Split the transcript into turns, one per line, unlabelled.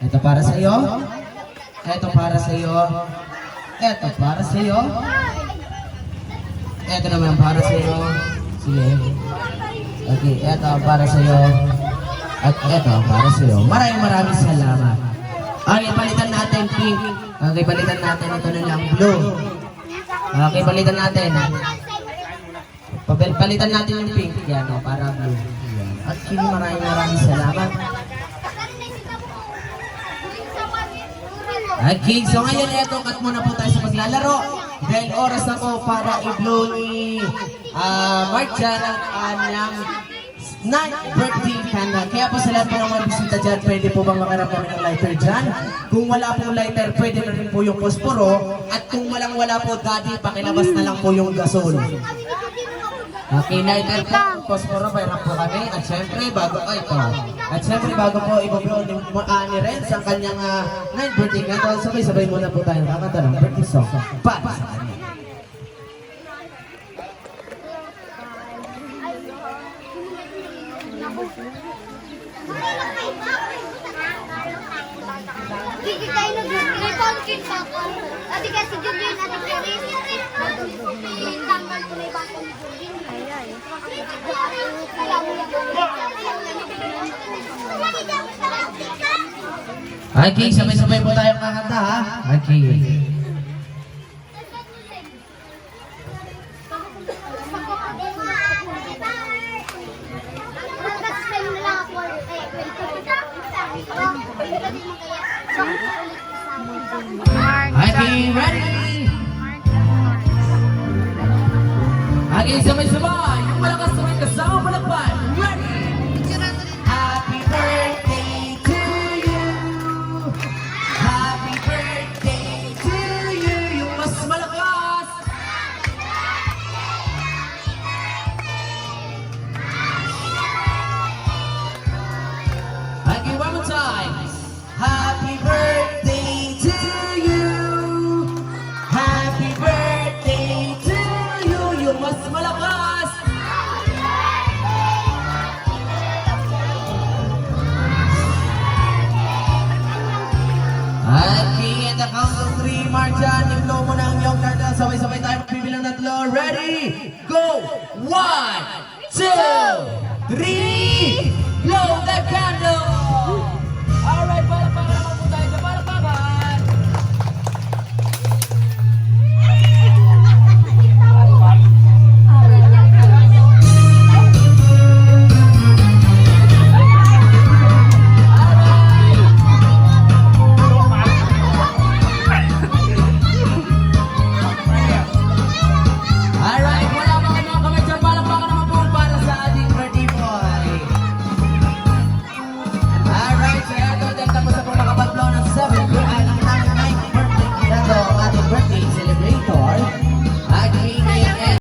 Ito para sa iyo. Ito para sa iyo. Ito para sa iyo. Ito naman para sa iyo. Sige. Okay, ito para sa iyo. At ito para sa iyo. Maraming salamat. Okay, palitan natin pink. Okay, palitan natin ito na lang blue. Okay, palitan natin. Palitan natin yung pink. Yan o, para blue. At maraming salamat. Okay, so ngayon eto, cut muna po tayo sa maglalaro. Dahil oras na po para i-blow ni Marcia ng kanyang 9th birthday candle. Kaya po sa lahat po ng mga bisita dyan, pwede po bang makarap kami ng lighter dyan? Kung wala pong lighter, pwede na rin po yung posporo. At kung wala po, daddy, pakilabas na lang po yung gasol. Okay, lighter po, posporo, mayroon po kami. At syempre, bago po ibablow ni Renz ang kanyang 9th birthday candle, sabay-sabay muna po tayo kakanta ng birthday song. Para sa kanya.
Gigi kayo nag-repolkin pa ako. Ati kasi Julian, ati Clarice. Tanggal ko na yung bako ni Julian.
Okay, sabay-sabay po tayong kakanta ha. Okay. Okay, ready? Okay, sabay-sabay. Yung malakas sabay kasama palakpan. Ready? Happy birthday to you. Happy birthday to you. Yung mas malakas. Okay, one more time. Happy birthday to you. Happy birthday to you. Yung mas malakas. Okay, at the count of 3, Marcia, i-blow mo na ang iyong candle. Sabay-sabay tayo magbibilang 3. Ready? Go! 1,